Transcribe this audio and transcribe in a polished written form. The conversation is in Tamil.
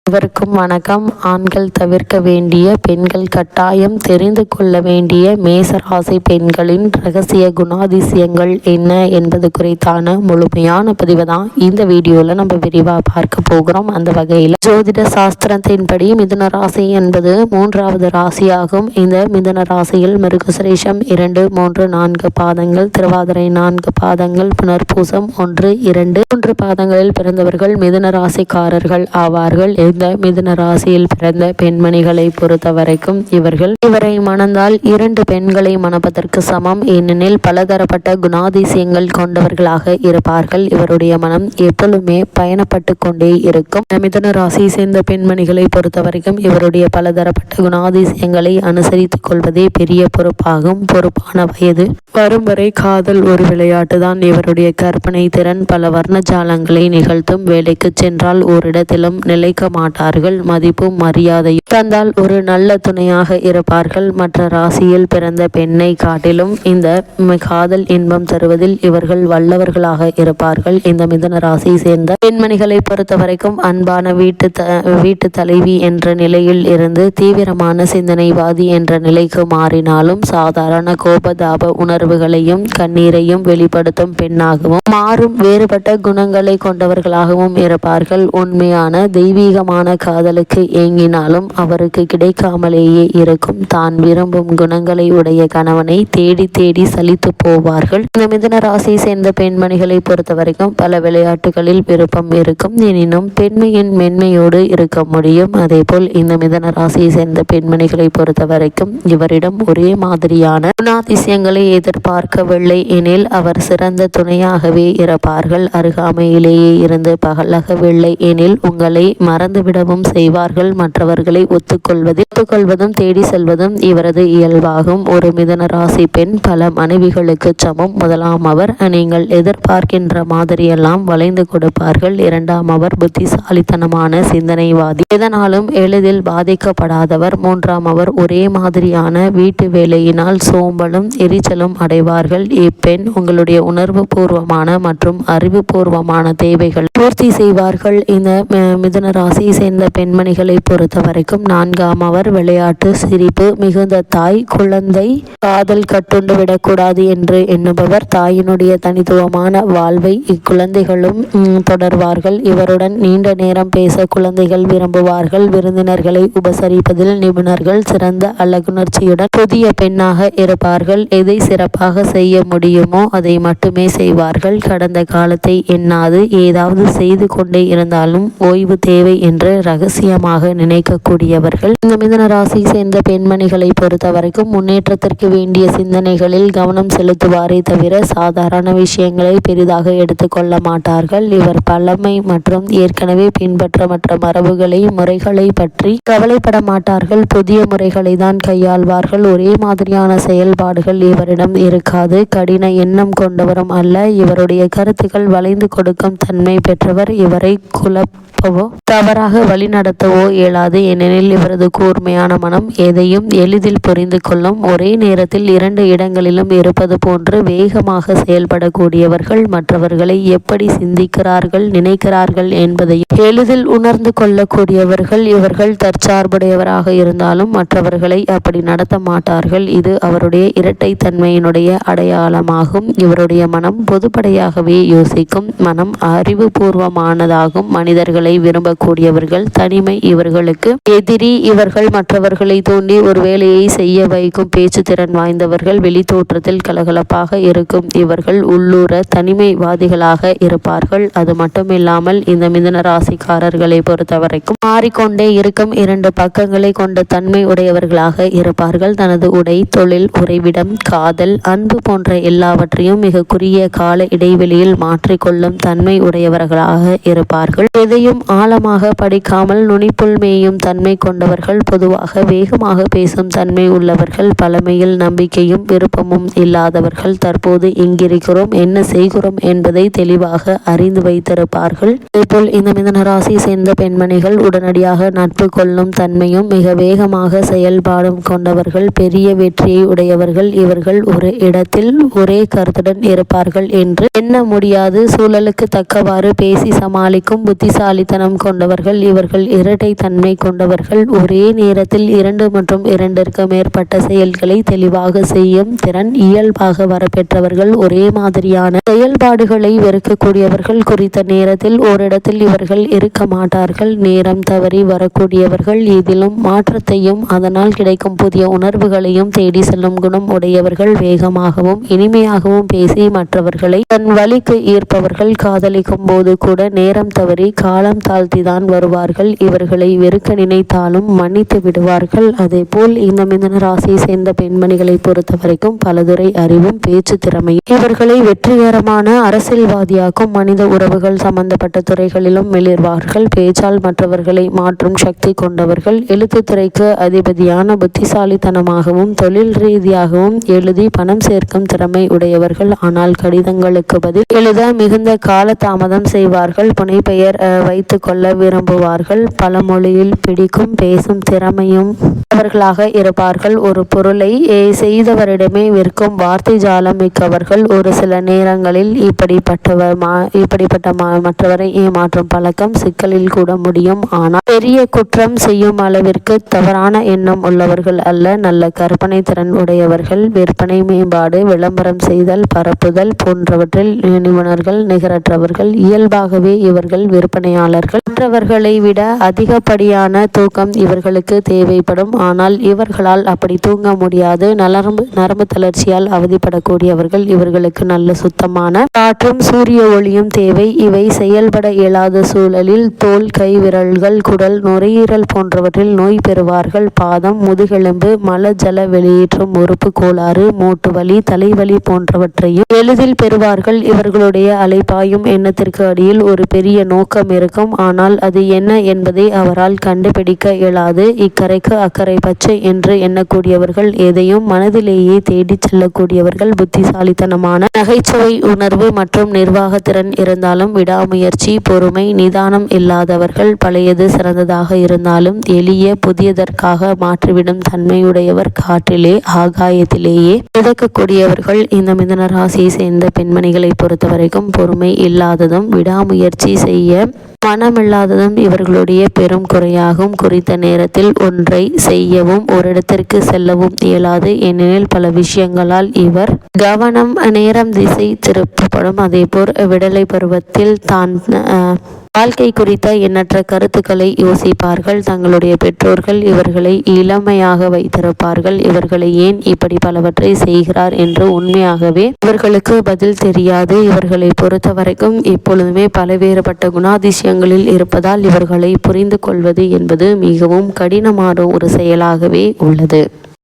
அனைவருக்கும் வணக்கம். ஆண்கள் தவிர்க்க வேண்டிய, பெண்கள் கட்டாயம் தெரிந்து கொள்ள வேண்டிய மேசராசி பெண்களின் ரகசிய குணாதிசயங்கள் என்ன என்பது குறித்தான முழுமையான பதிவை தான் இந்த வீடியோவில் நம்ம விரிவாக பார்க்க போகிறோம். அந்த வகையில் ஜோதிட சாஸ்திரத்தின்படி மிதுன ராசி என்பது 3வது ராசியாகும். இந்த மிதுன ராசியில் மிருகசுரேஷம் 2, 3, 4 பாதங்கள், திருவாதிரை 4 பாதங்கள், புனர்பூசம் 1, 2, 3 பாதங்களில் பிறந்தவர்கள் மிதுன ராசிக்காரர்கள் ஆவார்கள். இந்த மிதுன ராசியில் பிறந்த பெண்மணிகளை பொறுத்த வரைக்கும் இவரை மணந்தால் 2 பெண்களை மணப்பதற்கு சமம். ஏனெனில் பலதரப்பட்ட குணாதிசயங்கள் கொண்டவர்களாக இருப்பார்கள். இவருடைய மனம் எப்பொழுதுமே பயணப்பட்டு கொண்டே இருக்கும். மிதுன ராசியை சேர்ந்த பெண்மணிகளை பொறுத்த வரைக்கும் இவருடைய பலதரப்பட்ட குணாதிசயங்களை அனுசரித்துக் கொள்வதே பெரிய பொறுப்பாகும். பொறுப்பான வயது வரும் வரை காதல் ஒரு விளையாட்டு தான். இவருடைய கற்பனை திறன் பல வர்ணஜாலங்களை நிகழ்த்தும். வேலைக்கு சென்றால் ஓரிடத்திலும் நிலைக்க மாட்டார்கள். மதிப்பும் மரியாதையும் தந்தால் ஒரு நல்ல துணையாக இருப்பார்கள். மற்ற ராசியில் பிறந்த பெண்ணை காட்டிலும் இந்த காதல் இன்பம் தருவதில் இவர்கள் வல்லவர்களாக இருப்பார்கள். இந்த மிதுன ராசியை சேர்ந்த பெண்மணிகளை பொறுத்த வரைக்கும் அன்பான வீட்டு தலைவி என்ற நிலையில் இருந்து தீவிரமான சிந்தனைவாதி என்ற நிலைக்கு மாறினாலும் சாதாரண கோபதாப உணர்வுகளையும் கண்ணீரையும் வெளிப்படுத்தும் பெண்ணாகவும் மாறும். வேறுபட்ட குணங்களை கொண்டவர்களாகவும் இருப்பார்கள். உண்மையான தெய்வீகமான காதலுக்கு ஏங்கினாலும் அவருக்கு கிடைக்காமலேயே இருக்கும். தான் விரும்பும் குணங்களை உடைய கணவனை தேடி தேடி சலித்து போவார்கள். இந்த மிதுன ராசியை சேர்ந்த பெண்மணிகளை பொறுத்த வரைக்கும் பல விளையாட்டுகளில் விருப்பம் இருக்கும். எனினும் பெண்மையின் மென்மையோடு இருக்க முடியும். அதே போல் இந்த மிதுன ராசியை சேர்ந்த பெண்மணிகளை பொறுத்த வரைக்கும் இவரிடம் ஒரே மாதிரியான குணாதிசயங்களை எதிர்பார்க்கவில்லை எனில் அவர் சிறந்த துணையாகவே இருப்பார்கள். அருகாமையிலேயே இருந்து பகலகவில்லை எனில் உங்களை மறந்துவிடவும் செய்வார்கள். மற்றவர்களை ஒத்துக்கொள்வதும் தேடி செல்வதும் இவரது இயல்பாகும். ஒரு மிதுன ராசி பெண் பல மனைவிகளுக்கு சமம். முதலாம் அவர் நீங்கள் எதிர்பார்க்கின்ற மாதிரியெல்லாம் வளைந்து கொடுப்பார்கள். 2ஆம் அவர் புத்திசாலித்தனமான சிந்தனைவாதி, எதனாலும் எளிதில் பாதிக்கப்படாதவர். 3ஆம் அவர் ஒரே மாதிரியான வீட்டு வேலையினால் சோம்பலும் எரிச்சலும் அடைவார்கள். இப்பெண் உங்களுடைய உணர்வு பூர்வமான மற்றும் அறிவுபூர்வமான தேவைகள் பூர்த்தி செய்வார்கள். இந்த மிதுன ராசியை சேர்ந்த பெண்மணிகளை பொறுத்த வரைக்கும் 4ஆம் அவர் விளையாட்டு, சிரிப்பு மிகுந்த தாய். குழந்தை காதல் கட்டுண்டு விடக்கூடாது என்று எண்ணுபவர். தாயினுடைய தனித்துவமான வாழ்வை இக்குழந்தைகளும் தொடர்வார்கள். இவருடன் நீண்ட நேரம் பேச குழந்தைகள் விரும்புவார்கள். விருந்தினர்களை உபசரிப்பதில் நிபுணர்கள். சிறந்த அழகுணர்ச்சியுடன் புதிய பெண்ணாக இருப்பார்கள். எதை சிறப்பாக செய்ய முடியுமோ அதை மட்டுமே செய்வார்கள். கடந்த காலத்தை எண்ணாது ஏதாவது செய்து கொண்டே இருந்தாலும் ஓய்வு தேவை என்று ரகசியமாக நினைக்கக்கூடியவர்கள். இந்த மிதுன ராசி சேர்ந்த பெண்மணிகளை பொறுத்த வரைக்கும் முன்னேற்றத்திற்கு வேண்டிய சிந்தனைகளில் கவனம் செலுத்துவாரே தவிர சாதாரண விஷயங்களை பெரிதாக எடுத்துக்கொள்ள மாட்டார்கள். இவர் பழமை மற்றும் ஏற்கனவே பின்பற்றமற்ற மரபுகளை முறைகளை பற்றி கவலைப்பட மாட்டார்கள். புதிய முறைகளை தான் கையாள்வார்கள். ஒரே மாதிரியான செயல்பாடுகள் இவரிடம் இருக்காது. கடின எண்ணம் கொண்டவரும் அல்ல. இவருடைய கருத்துக்கள் வளைந்து கொடுக்கும் தன்மை பெற்றவர். இவரை குழப்பவோ தவறாக வழிநடத்தவோ இயலாது. ஏனெனில் இவரது கூர்மையான மனம் எதையும் எளிதில் புரிந்து கொள்ளும். ஒரே நேரத்தில் 2 இடங்களிலும் இருப்பது போன்று வேகமாக செயல்படக்கூடியவர்கள். மற்றவர்களை எப்படி சிந்திக்கிறார்கள், நினைக்கிறார்கள் என்பதையும் எளிதில் உணர்ந்து கொள்ளக்கூடியவர்கள். இவர்கள் தற்சார்புடையவராக இருந்தாலும் மற்றவர்களை அப்படி நடத்த மாட்டார்கள். இது அவருடைய இரட்டை தன்மையினுடைய அடையாளமாகும். இவருடைய மனம் பொதுப்படையாகவே யோசிக்கும். மனம் அறிவுபூர்வமானதாகும். மனிதர்களை விரும்பக்கூடியவர்கள். தனிமை இவர்களுக்கு எதிரி. இவர்கள் மற்றவர்களை தூண்டி ஒரு வேலையை செய்ய வைக்கும் பேச்சு திறன் வாய்ந்தவர்கள். வெளி தோற்றத்தில் கலகலப்பாக இருக்கும் இவர்கள் உள்ளூர தனிமைவாதிகளாக இருப்பார்கள். அது மட்டுமில்லாமல் இந்த மிதுன ராசிக்காரர்களை பொறுத்தவரைக்கும் மாறிக்கொண்டே இருக்கும் 2 பக்கங்களை கொண்ட தன்மை உடையவர்களாக இருப்பார்கள். தனது உடை, தொழில், உறைவிடம், காதல், அன்பு போன்ற எல்லாவற்றையும் மிக குறுகிய கால இடைவெளியில் மாற்றிக்கொள்ளும் தன்மை உடையவர்களாக இருப்பார்கள். எதையும் ஆழமாக படிக்காமல் நுனிப்புல் மேயும் தன்மை கொண்டவர்கள். பொதுவாக வேகமாக பேசும் தன்மை உள்ளவர்கள். பழமையில் நம்பிக்கையும் விருப்பமும் இல்லாதவர்கள். தற்போது எங்கிருக்கிறோம், என்ன செய்கிறோம் என்பதை தெளிவாக அறிந்து வைத்திருப்பார்கள். இதேபோல் இந்த மிதுன ராசியை சேர்ந்த பெண்மணிகள் உடனடியாக நட்பு கொள்ளும் தன்மையும் மிக வேகமாக செயல்பாடும் கொண்டவர்கள். பெரிய வெற்றியை உடையவர்கள். இவர்கள் ஒரு இடத்தில் ஒரே கருத்துடன் இருப்பார்கள் என்று எண்ண முடியாது. சூழலுக்கு தக்கவாறு பேசி சமாளிக்கும் புத்திசாலி புத்திசாலித்தனம் கொண்டவர்கள். இவர்கள் இரட்டை தன்மை கொண்டவர்கள். ஒரே நேரத்தில் 2 மற்றும் 2ற்கு மேற்பட்ட செயல்களை தெளிவாக செய்யும் திறன் இயல்பாக வரப்பெற்றவர்கள். ஒரே மாதிரியான செயல்பாடுகளை வெறுக்கக்கூடியவர்கள். குறித்த நேரத்தில் ஓரிடத்தில் இவர்கள் இருக்க மாட்டார்கள். நேரம் தவறி வரக்கூடியவர்கள். இதிலும் மாற்றத்தையும் அதனால் கிடைக்கும் புதிய உணர்வுகளையும் தேடி செல்லும் குணம் உடையவர்கள். வேகமாகவும் இனிமையாகவும் பேசி மற்றவர்களை தன் வழிக்கு ஈர்ப்பவர்கள். காதலிக்கும் போது கூட நேரம் தவறி காலம் தாழ்த்திதான் வருவார்கள். இவர்களை வெறுக்க நினைத்தாலும் மன்னித்து விடுவார்கள். அதே போல் இந்த மிதுன ராசியை சேர்ந்த பெண்மணிகளை பொறுத்தவரைக்கும் பலதுறை அறிவும் பேச்சு திறமையும் இவர்களை வெற்றிகரமான அரசியல்வாதியாக்கும். மனித உறவுகள் சம்பந்தப்பட்ட துறைகளிலும் மிளிர்வார்கள். பேச்சால் மற்றவர்களை மாற்றும் சக்தி கொண்டவர்கள். எழுத்துத்துறைக்கு அதிபதியான புத்திசாலித்தனமாகவும் தொழில் ரீதியாகவும் எழுதி பணம் சேர்க்கும் திறமை உடையவர்கள். ஆனால் கடிதங்களுக்கு பதில் எழுத மிகுந்த கால தாமதம் செய்வார்கள். புனைப்பெயர் வைத்து கொள்ள விரும்புவார்கள். பல மொழியில் பிடிக்கும் பேசும் திறமையும் அவர்களாக இருப்பார்கள். ஒரு பொருளை செய்தவரிடமே விற்கும் வார்த்தை ஜாலம் மிக்கவர்கள். ஒரு சில நேரங்களில் இப்படிப்பட்ட மற்றவரை ஏமாற்றும் பழக்கம் சிக்கலில் கூட முடியும். ஆனால் பெரிய குற்றம் செய்யும் அளவிற்கு தவறான எண்ணம் உள்ளவர்கள் அல்ல. நல்ல கற்பனை திறன் உடையவர்கள். விற்பனை மேம்பாடு விளம்பரம் செய்தல் பரப்புதல் போன்றவற்றில் நிபுணர்கள். நிகரற்றவர்கள். இயல்பாகவே இவர்கள் விற்பனையாளர்கள். மற்றவர்களை விட அதிகப்படியான தூக்கம் இவர்களுக்கு தேவைப்படும். ஆனால் இவர்களால் அப்படி தூங்க முடியாது. நரம்பு தளர்ச்சியால் அவதிப்படக்கூடியவர்கள். இவர்களுக்கு நல்ல சுத்தமான காற்றும் சூரிய ஒளியும் தேவை. இவை செயல்பட இயலாத சூழலில் தோல் கை விரல்கள் குடல் நுரையீரல் போன்றவற்றில் நோய் பெறுவார்கள். பாதம் முதுகெலும்பு மல ஜல வெளியேற்றும் உறுப்பு கோளாறு மூட்டு வலி தலைவலி போன்றவற்றையும் எளிதில் பெறுவார்கள். இவர்களுடைய அலைபாயும் எண்ணத்திற்கு அடியில் ஒரு பெரிய நோக்கம் இருக்கும். ஆனால் அது என்ன என்பதை அவரால் கண்டுபிடிக்க இயலாது. இக்கரைக்கு அக்கறை பச்சை என்று எண்ணக்கூடியவர்கள். எதையும் மனதிலேயே தேடி செல்லக்கூடியவர்கள். புத்திசாலித்தனமான நகைச்சுவை உணர்வு மற்றும் நிர்வாகத்திறன் இருந்தாலும் விடாமுயற்சி பொறுமை நிதானம் இல்லாதவர்கள். பழையது சிறந்ததாக இருந்தாலும் எளிய புதியதற்காக மாற்றிவிடும் தன்மையுடையவர். காற்றிலே ஆகாயத்திலேயே மிதக்கக்கூடியவர்கள். இந்த மிதுன ராசியை சேர்ந்த பெண்மணிகளை பொறுத்தவரைக்கும் பொறுமை இல்லாததும் விடாமுயற்சி செய்ய மனமில்லாததும் இவர்களுடைய பெரும் குறையாகும். குறித்த நேரத்தில் ஒன்றை செய்யவும் ஓரிடத்திற்கு செல்லவும் இயலாது. ஏனெனில் பல விஷயங்களால் இவர் கவனம் நேரம் திசை திருப்பப்படும். அதேபோல் விடலை பருவத்தில் தான் வாழ்க்கை குறித்த எண்ணற்ற கருத்துக்களை யோசிப்பார்கள். தங்களுடைய பெற்றோர்கள் இவர்களை இளமையாக வைத்திருப்பார்கள். இவர்களை ஏன் இப்படி பலவற்றை செய்கிறார் என்று உண்மையாகவே இவர்களுக்கு பதில் தெரியாது. இவர்களை பொறுத்த வரைக்கும் எப்பொழுதுமே பலவேறுபட்ட குணாதிசயங்களில் இருப்பதால் இவர்களை புரிந்து கொள்வது என்பது மிகவும் கடினமான ஒரு செயலாகவே உள்ளது.